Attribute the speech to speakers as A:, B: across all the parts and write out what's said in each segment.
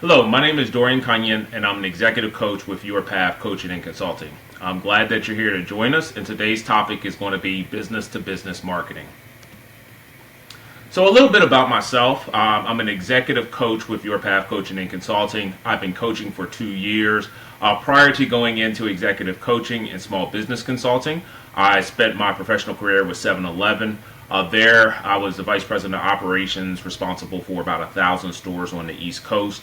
A: Hello, my name is Dorian Cunion, and I'm an executive coach with Your Path Coaching and Consulting. I'm glad that you're here to join us, and today's topic is going to be business to business marketing. So a little bit about myself. I'm an executive coach with Your Path Coaching and Consulting. I've been coaching for 2 years. Prior to going into executive coaching and small business consulting, I spent my professional career with 7-Eleven. There, I was the vice president of operations, responsible for about 1,000 stores on the East Coast.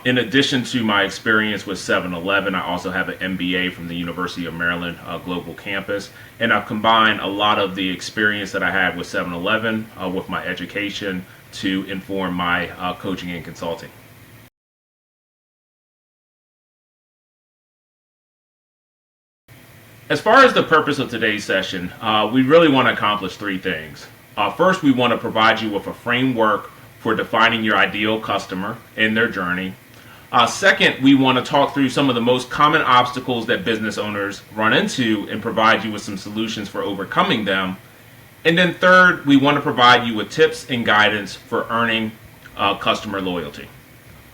A: In addition to my experience with 7-Eleven, I also have an MBA from the University of Maryland Global Campus, and I've combined a lot of the experience that I had with 7-Eleven with my education to inform my coaching and consulting. As far as the purpose of today's session, we really want to accomplish 3 things. First, we want to provide you with a framework for defining your ideal customer and their journey. Second, we want to talk through some of the most common obstacles that business owners run into and provide you with some solutions for overcoming them. And then third, we want to provide you with tips and guidance for earning customer loyalty.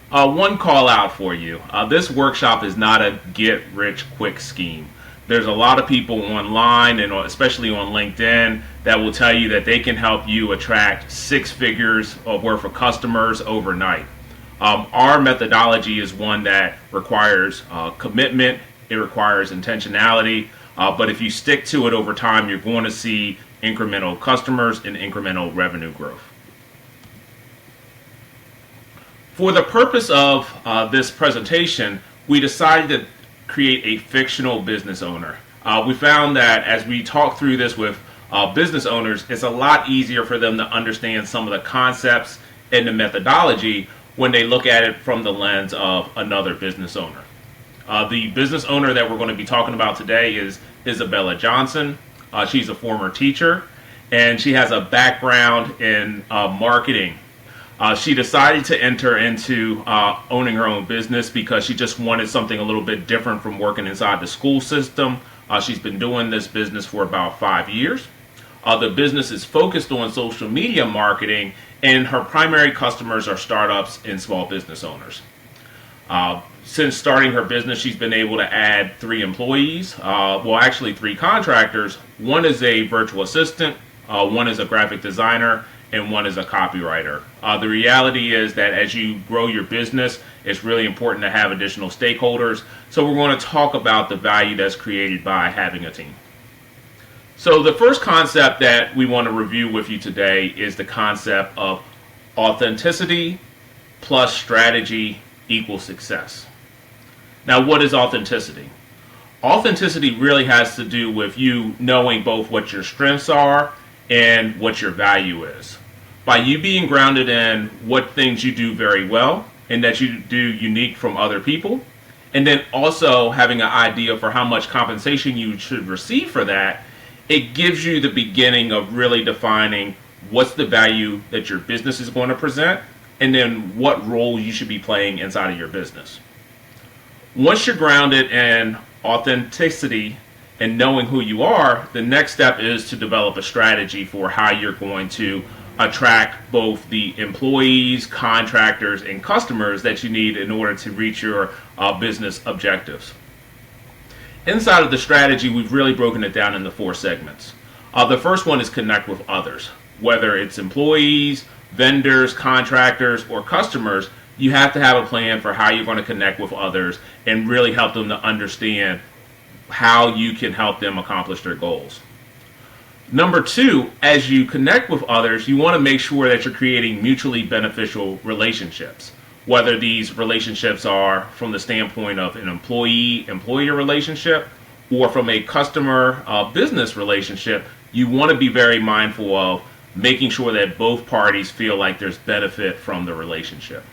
A: One call out for you. This workshop is not a get-rich-quick scheme. There's a lot of people online, and especially on LinkedIn, that will tell you that they can help you attract 6 figures worth of customers overnight. Our methodology is one that requires commitment, it requires intentionality, but if you stick to it over time, you're going to see incremental customers and incremental revenue growth. For the purpose of this presentation, we decided to create a fictional business owner. We found that as we talk through this with business owners, it's a lot easier for them to understand some of the concepts and the methodology when they look at it from the lens of another business owner. The business owner that we're going to be talking about today is Isabella Johnson. She's a former teacher, and she has a background in marketing. She decided to enter into owning her own business because she just wanted something a little bit different from working inside the school system. She's been doing this business for about 5 years. The business is focused on social media marketing, and her primary customers are startups and small business owners. Since starting her business, she's been able to add 3 employees, actually 3 contractors. One is a virtual assistant, one is a graphic designer, and one is a copywriter. The reality is that as you grow your business, it's really important to have additional stakeholders. So we're going to talk about the value that's created by having a team. So the first concept that we want to review with you today is the concept of authenticity plus strategy equals success. Now, what is authenticity? Authenticity really has to do with you knowing both what your strengths are and what your value is. By you being grounded in what things you do very well and that you do unique from other people, and then also having an idea for how much compensation you should receive for that, it gives you the beginning of really defining what's the value that your business is going to present and then what role you should be playing inside of your business. Once you're grounded in authenticity and knowing who you are, the next step is to develop a strategy for how you're going to attract both the employees, contractors, and customers that you need in order to reach your business objectives. Inside of the strategy, we've really broken it down into 4 segments. The first one is connect with others. Whether it's employees, vendors, contractors, or customers, you have to have a plan for how you're going to connect with others and really help them to understand how you can help them accomplish their goals. Number 2, as you connect with others, you want to make sure that you're creating mutually beneficial relationships. Whether these relationships are from the standpoint of an employee-employer relationship or from a customer-business relationship, you want to be very mindful of making sure that both parties feel like there's benefit from the relationship.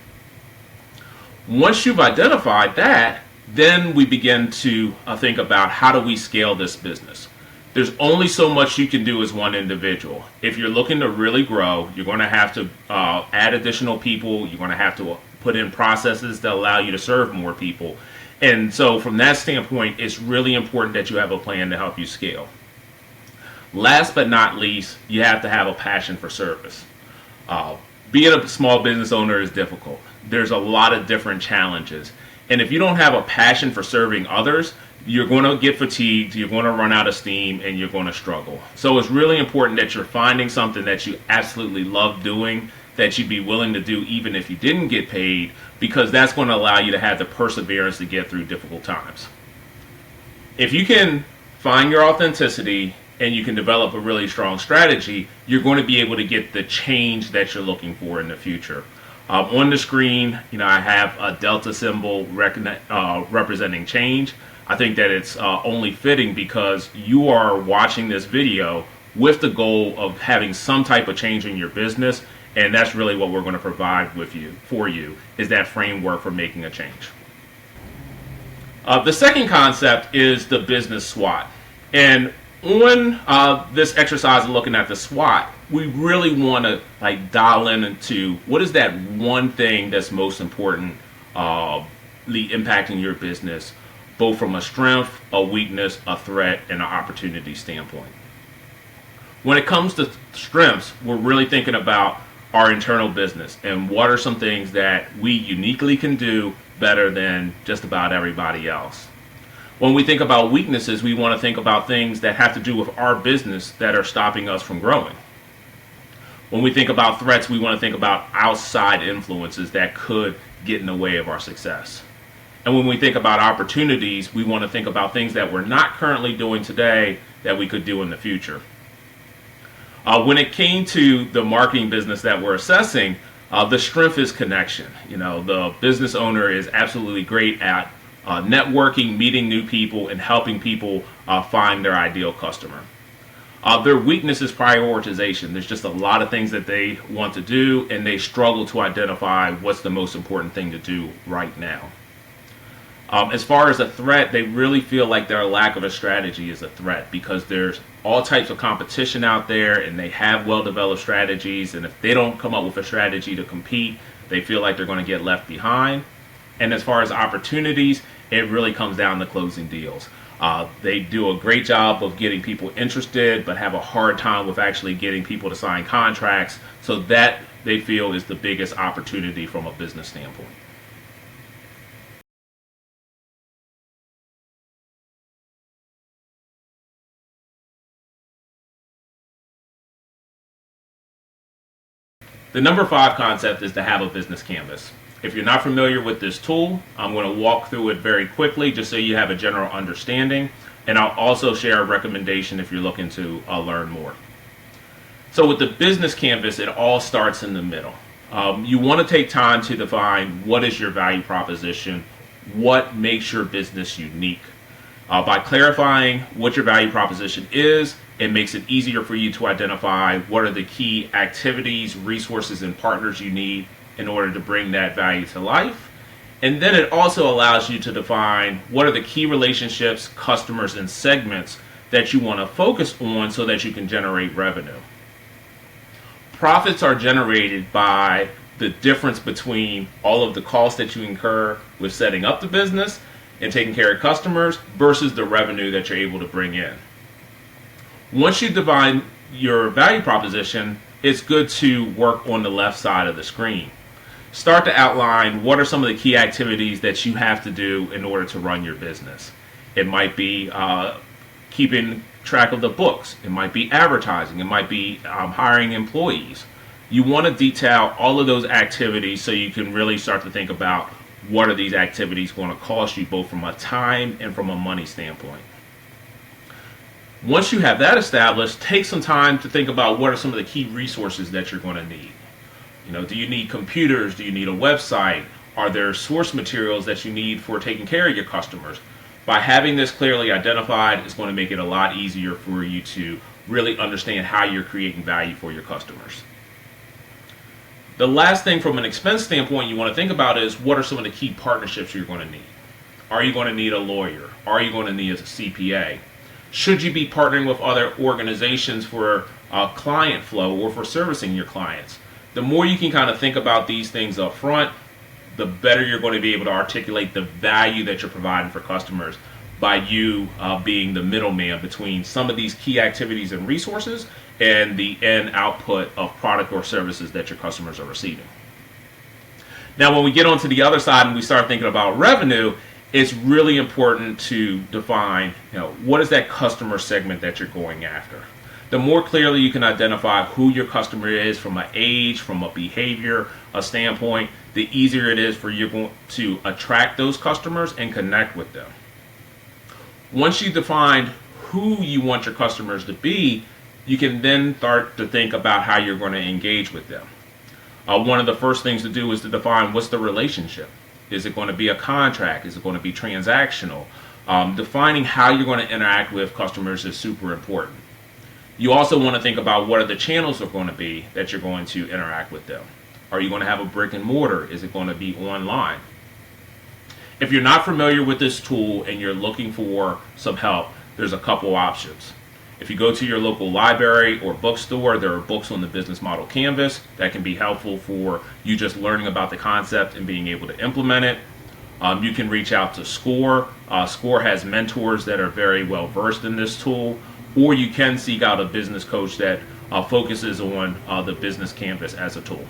A: Once you've identified that, then we begin to think about how do we scale this business. There's only so much you can do as one individual. If you're looking to really grow, you're going to have to add additional people. You're going to have to put in processes that allow you to serve more people. And so from that standpoint, it's really important that you have a plan to help you scale. Last but not least, you have to have a passion for service. Being a small business owner is difficult. there's a lot of different challenges. And if you don't have a passion for serving others, you're going to get fatigued, you're going to run out of steam, and you're going to struggle. So it's really important that you're finding something that you absolutely love doing, that you'd be willing to do even if you didn't get paid, because that's going to allow you to have the perseverance to get through difficult times. If you can find your authenticity and you can develop a really strong strategy, you're going to be able to get the change that you're looking for in the future. On the screen, I have a delta symbol representing change. I think that it's only fitting because you are watching this video with the goal of having some type of change in your business, and that's really what we're going to provide for you is that framework for making a change. The second concept is the business SWOT. And on this exercise of looking at the SWOT, we really want to dial into what is that one thing that's most important impacting your business, both from a strength, a weakness, a threat, and an opportunity standpoint. When it comes to strengths, we're really thinking about our internal business and what are some things that we uniquely can do better than just about everybody else. When we think about weaknesses, we want to think about things that have to do with our business that are stopping us from growing. When we think about threats, we want to think about outside influences that could get in the way of our success. And when we think about opportunities, we want to think about things that we're not currently doing today that we could do in the future. When it came to the marketing business that we're assessing, the strength is connection. The business owner is absolutely great at networking, meeting new people, and helping people find their ideal customer. Their weakness is prioritization. There's just a lot of things that they want to do, and they struggle to identify what's the most important thing to do right now. As far as a threat, they really feel like their lack of a strategy is a threat because there's all types of competition out there and they have well-developed strategies, and if they don't come up with a strategy to compete, they feel like they're going to get left behind. And as far as opportunities, it really comes down to closing deals. They do a great job of getting people interested, but have a hard time with actually getting people to sign contracts, so that they feel is the biggest opportunity from a business standpoint. The number 5 concept is to have a business canvas. If you're not familiar with this tool, I'm going to walk through it very quickly just so you have a general understanding, and I'll also share a recommendation if you're looking to learn more. So with the business canvas, it all starts in the middle. You want to take time to define what is your value proposition, what makes your business unique. By clarifying what your value proposition is, it makes it easier for you to identify what are the key activities, resources, and partners you need in order to bring that value to life. And then it also allows you to define what are the key relationships, customers, and segments that you want to focus on so that you can generate revenue. Profits are generated by the difference between all of the costs that you incur with setting up the business and taking care of customers versus the revenue that you're able to bring in. Once you define your value proposition, it's good to work on the left side of the screen. Start to outline what are some of the key activities that you have to do in order to run your business. It might be keeping track of the books. It might be advertising. It might be hiring employees. You want to detail all of those activities so you can really start to think about what are these activities going to cost you, both from a time and from a money standpoint. Once you have that established, take some time to think about what are some of the key resources that you're going to need. Do you need computers? Do you need a website? Are there source materials that you need for taking care of your customers? By having this clearly identified, it's going to make it a lot easier for you to really understand how you're creating value for your customers. The last thing from an expense standpoint you want to think about is what are some of the key partnerships you're going to need. Are you going to need a lawyer? Are you going to need a CPA? Should you be partnering with other organizations for client flow or for servicing your clients? The more you can kind of think about these things up front, the better you're going to be able to articulate the value that you're providing for customers by you being the middleman between some of these key activities and resources and the end output of product or services that your customers are receiving. Now, when we get onto the other side and we start thinking about revenue, it's really important to define, what is that customer segment that you're going after. The more clearly you can identify who your customer is from an age, from a behavior, a standpoint, the easier it is for you to attract those customers and connect with them. Once you define who you want your customers to be, you can then start to think about how you're going to engage with them. One of the first things to do is to define what's the relationship. Is it going to be a contract? Is it going to be transactional? Defining how you're going to interact with customers is super important. You also want to think about what are the channels are going to be that you're going to interact with them. Are you going to have a brick and mortar? Is it going to be online? If you're not familiar with this tool and you're looking for some help, there's a couple options. If you go to your local library or bookstore, there are books on the business model canvas that can be helpful for you just learning about the concept and being able to implement it. You can reach out to SCORE. SCORE has mentors that are very well versed in this tool, or you can seek out a business coach that focuses on the business canvas as a tool.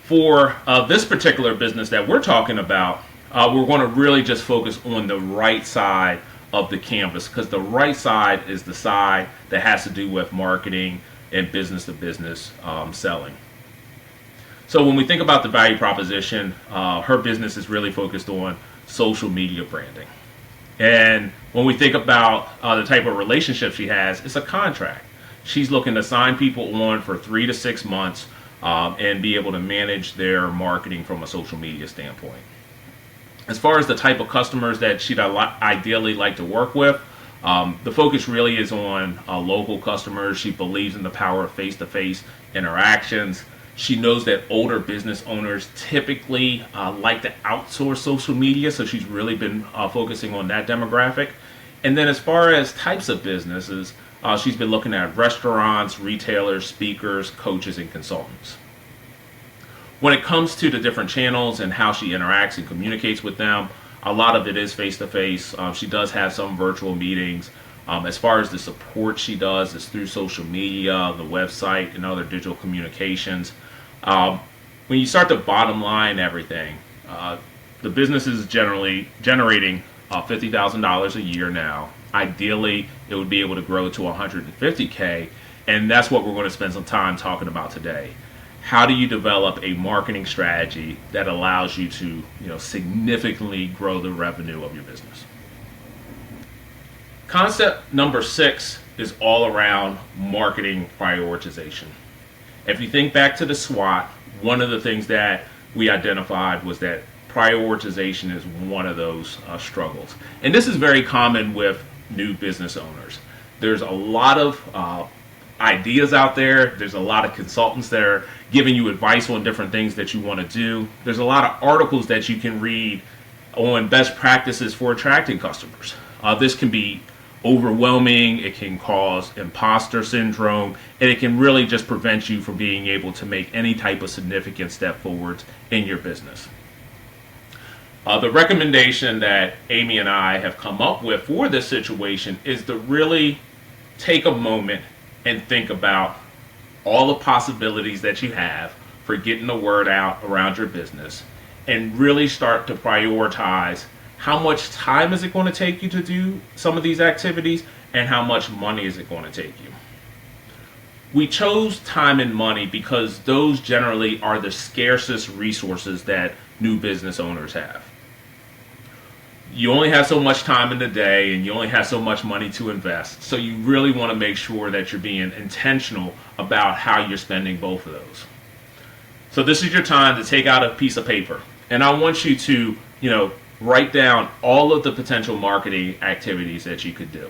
A: For this particular business that we're talking about, we're going to really just focus on the right side of the canvas, because the right side is the side that has to do with marketing and business to business selling. So when we think about the value proposition, her business is really focused on social media branding. And when we think about the type of relationship she has, it's a contract. She's looking to sign people on for 3 to 6 months and be able to manage their marketing from a social media standpoint. As far as the type of customers that she'd ideally like to work with, the focus really is on local customers. She believes in the power of face-to-face interactions. She knows that older business owners typically like to outsource social media, so she's really been focusing on that demographic. And then as far as types of businesses, she's been looking at restaurants, retailers, speakers, coaches, and consultants. When it comes to the different channels and how she interacts and communicates with them, a lot of it is face-to-face. She does have some virtual meetings. As far as the support she does, it's through social media, the website, and other digital communications. When you start to bottom line everything, the business is generally generating $50,000 a year now. Ideally, it would be able to grow to $150K, and that's what we're going to spend some time talking about today. How do you develop a marketing strategy that allows you to, significantly grow the revenue of your business? Concept number 6 is all around marketing prioritization. If you think back to the SWOT, one of the things that we identified was that prioritization is one of those struggles. And this is very common with new business owners. There's a lot of ideas out there. There's a lot of consultants that are giving you advice on different things that you want to do. There's a lot of articles that you can read on best practices for attracting customers. This can be overwhelming. It can cause imposter syndrome, and it can really just prevent you from being able to make any type of significant step forward in your business. The recommendation that Amy and I have come up with for this situation is to really take a moment and think about all the possibilities that you have for getting the word out around your business, and really start to prioritize how much time is it going to take you to do some of these activities, and how much money is it going to take you. We chose time and money because those generally are the scarcest resources that new business owners have. You only have so much time in the day, and you only have so much money to invest. So you really want to make sure that you're being intentional about how you're spending both of those. So this is your time to take out a piece of paper, and I want you to, write down all of the potential marketing activities that you could do.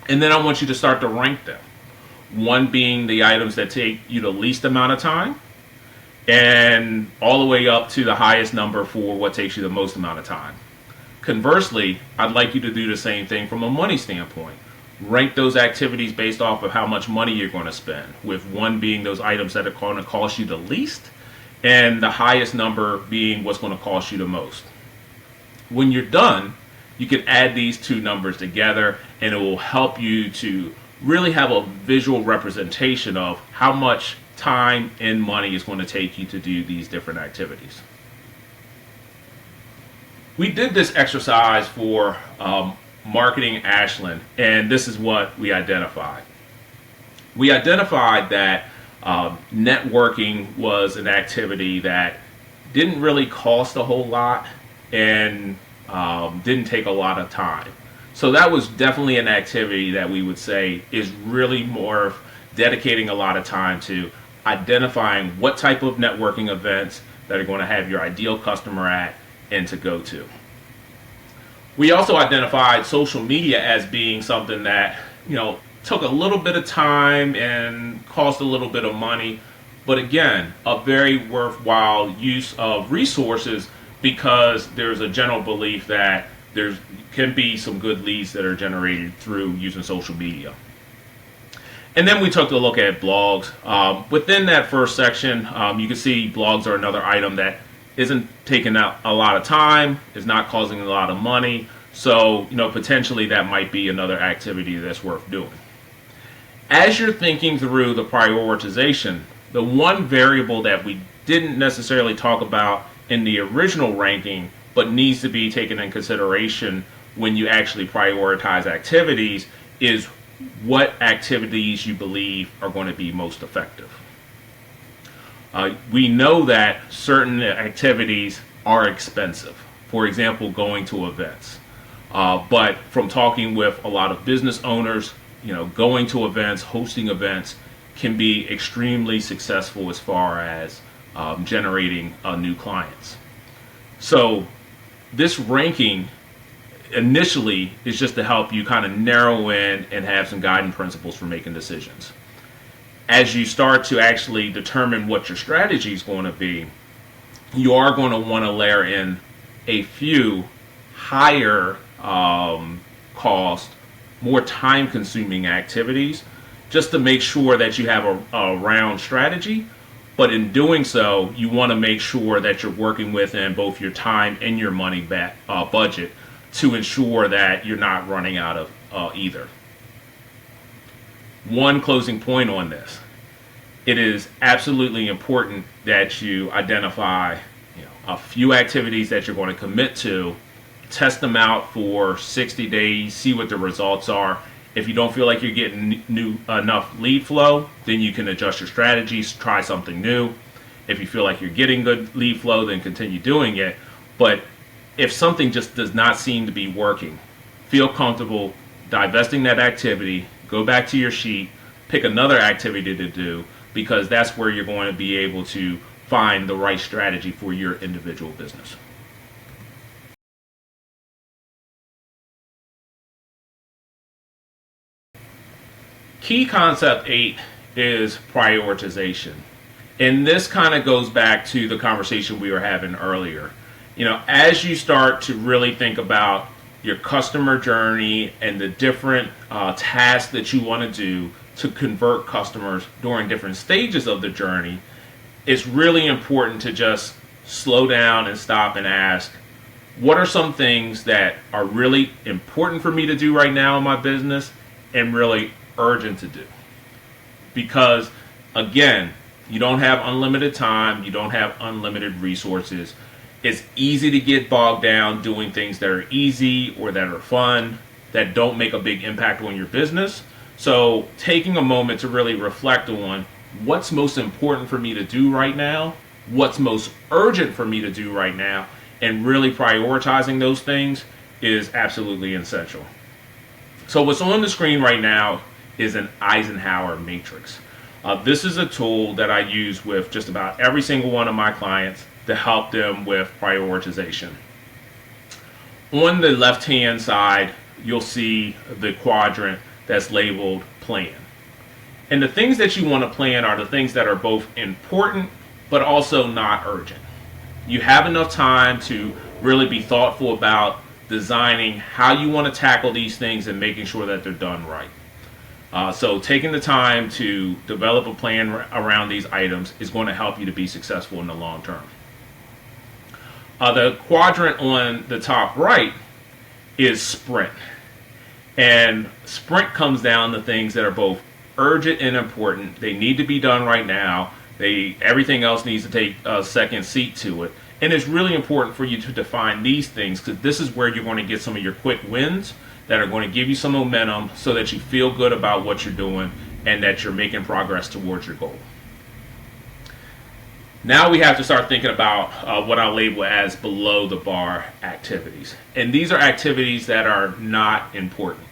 A: And then I want you to start to rank them. 1 being the items that take you the least amount of time, and all the way up to the highest number for what takes you the most amount of time. Conversely, I'd like you to do the same thing from a money standpoint. Rank those activities based off of how much money you're going to spend, with 1 being those items that are going to cost you the least, and the highest number being what's going to cost you the most. When you're done, you can add these 2 numbers together, and it will help you to really have a visual representation of how much time and money is going to take you to do these different activities. We did this exercise for marketing Ashland, and this is what we identified. We identified that networking was an activity that didn't really cost a whole lot and didn't take a lot of time. So that was definitely an activity that we would say is really more dedicating a lot of time to identifying what type of networking events that are going to have your ideal customer at and to go to. We also identified social media as being something that, took a little bit of time and cost a little bit of money, but again, a very worthwhile use of resources because there's a general belief that there can be some good leads that are generated through using social media. And then we took a look at blogs. Within that first section, you can see blogs are another item that isn't taking out a lot of time, is not causing a lot of money, so potentially that might be another activity that's worth doing. As you're thinking through the prioritization, the one variable that we didn't necessarily talk about in the original ranking but needs to be taken in consideration when you actually prioritize activities is what activities you believe are going to be most effective. We know that certain activities are expensive. For example, going to events. But from talking with a lot of business owners, going to events, hosting events can be extremely successful as far as generating new clients. So this ranking initially is just to help you kind of narrow in and have some guiding principles for making decisions. As you start to actually determine what your strategy is going to be, you are going to want to layer in a few higher cost, more time consuming activities just to make sure that you have a round strategy. But in doing so, you want to make sure that you're working within both your time and your money budget to ensure that you're not running out of either. One closing point on this. It is absolutely important that you identify a few activities that you're going to commit to, test them out for 60 days, see what the results are. If you don't feel like you're getting enough lead flow, then you can adjust your strategies, try something new. If you feel like you're getting good lead flow, then continue doing it. But if something just does not seem to be working, feel comfortable divesting that activity, go back to your sheet, pick another activity to do, because that's where you're going to be able to find the right strategy for your individual business. Key concept 8 is prioritization. And this kind of goes back to the conversation we were having earlier. As you start to really think about your customer journey and the different tasks that you want to do to convert customers during different stages of the journey, it's really important to just slow down and stop and ask, what are some things that are really important for me to do right now in my business and really urgent to do? Because again, you don't have unlimited time, you don't have unlimited resources. It's easy to get bogged down doing things that are easy or that are fun, that don't make a big impact on your business. So taking a moment to really reflect on what's most important for me to do right now, what's most urgent for me to do right now, and really prioritizing those things is absolutely essential. So what's on the screen right now is an Eisenhower matrix. This is a tool that I use with just about every single one of my clients to help them with prioritization. On the left-hand side, you'll see the quadrant that's labeled plan. And the things that you want to plan are the things that are both important but also not urgent. You have enough time to really be thoughtful about designing how you want to tackle these things and making sure that they're done right. So taking the time to develop a plan around these items is going to help you to be successful in the long term. The quadrant on the top right is sprint. And sprint comes down to things that are both urgent and important. They need to be done right now. Everything else needs to take a second seat to it. And it's really important for you to define these things, because this is where you're going to get some of your quick wins that are going to give you some momentum so that you feel good about what you're doing and that you're making progress towards your goal. Now we have to start thinking about what I label as below the bar activities. And these are activities that are not important,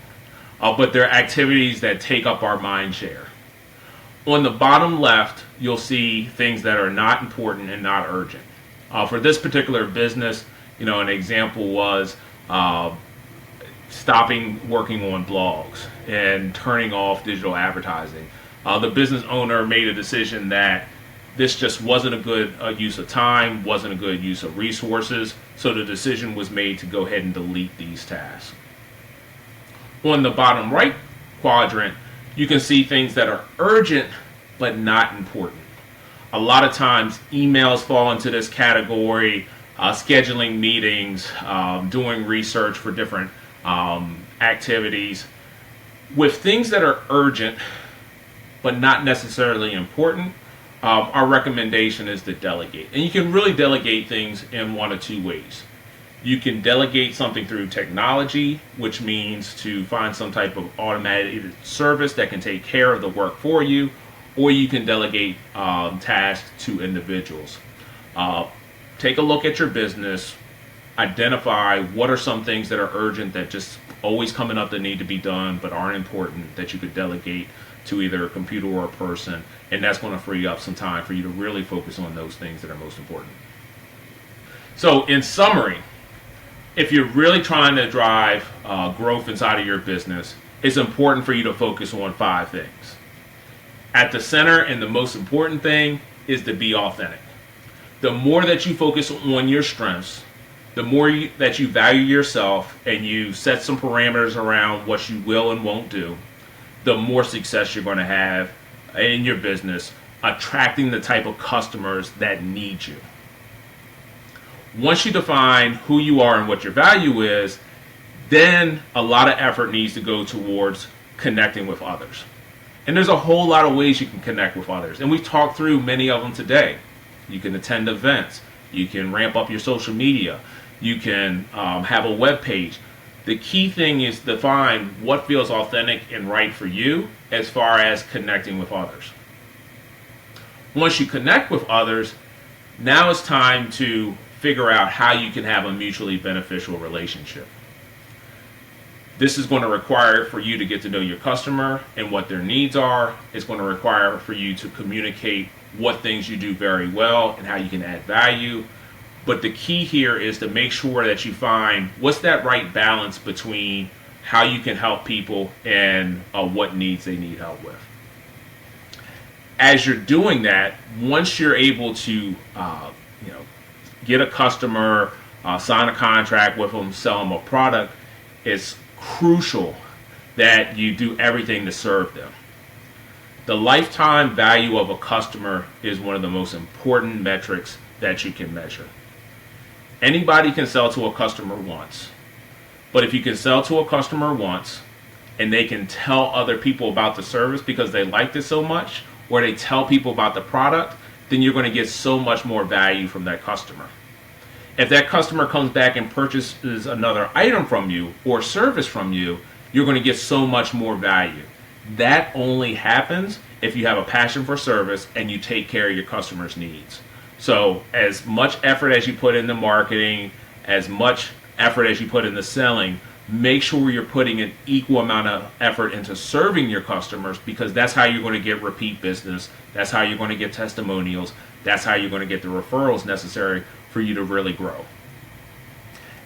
A: but they're activities that take up our mind share. On the bottom left, you'll see things that are not important and not urgent. For this particular business, an example was stopping working on blogs and turning off digital advertising. The business owner made a decision that this just wasn't a good use of time, wasn't a good use of resources, so the decision was made to go ahead and delete these tasks. On the bottom right quadrant, you can see things that are urgent but not important. A lot of times emails fall into this category, scheduling meetings, doing research for different activities. With things that are urgent but not necessarily important, our recommendation is to delegate. And you can really delegate things in one of two ways. You can delegate something through technology, which means to find some type of automated service that can take care of the work for you, or you can delegate tasks to individuals. Take a look at your business, identify what are some things that are urgent that just always coming up that need to be done but aren't important, that you could delegate to either a computer or a person, and that's going to free up some time for you to really focus on those things that are most important. So in summary, if you're really trying to drive growth inside of your business, it's important for you to focus on 5 things. At the center and the most important thing is to be authentic. The more that you focus on your strengths, the more that you value yourself and you set some parameters around what you will and won't do, the more success you're going to have in your business, attracting the type of customers that need you. Once you define who you are and what your value is, then a lot of effort needs to go towards connecting with others. And there's a whole lot of ways you can connect with others. And we've talked through many of them today. You can attend events. You can ramp up your social media. You can have a web page. The key thing is to find what feels authentic and right for you as far as connecting with others. Once you connect with others, now it's time to figure out how you can have a mutually beneficial relationship. This is going to require for you to get to know your customer and what their needs are. It's going to require for you to communicate what things you do very well and how you can add value. But the key here is to make sure that you find what's that right balance between how you can help people and what needs they need help with. As you're doing that, once you're able to get a customer, sign a contract with them, sell them a product, it's crucial that you do everything to serve them. The lifetime value of a customer is one of the most important metrics that you can measure. Anybody can sell to a customer once, but if you can sell to a customer once and they can tell other people about the service because they liked it so much, or they tell people about the product, then you're going to get so much more value from that customer. If that customer comes back and purchases another item from you or service from you, you're going to get so much more value. That only happens if you have a passion for service and you take care of your customers' needs. So as much effort as you put into marketing, as much effort as you put into selling, make sure you're putting an equal amount of effort into serving your customers, because that's how you're going to get repeat business. That's how you're going to get testimonials. That's how you're going to get the referrals necessary for you to really grow.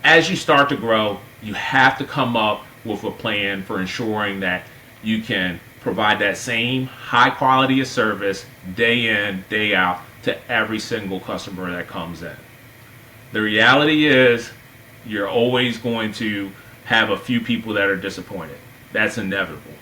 A: As you start to grow, you have to come up with a plan for ensuring that you can provide that same high quality of service day in, day out to every single customer that comes in. The reality is you're always going to have a few people that are disappointed. That's inevitable.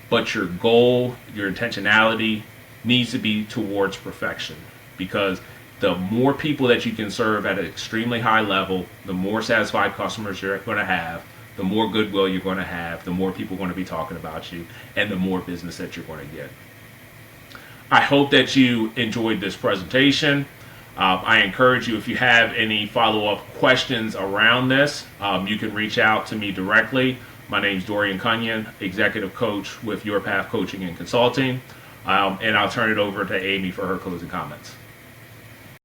A: But your goal, your intentionality needs to be towards perfection, because the more people that you can serve at an extremely high level, the more satisfied customers you're going to have, the more goodwill you're going to have, the more people are going to be talking about you, and the more business that you're going to get. I hope that you enjoyed this presentation. I encourage you, if you have any follow-up questions around this, you can reach out to me directly. My name is Dorian Cunion, Executive Coach with Your Path Coaching and Consulting. And I'll turn it over to Amy for her closing comments.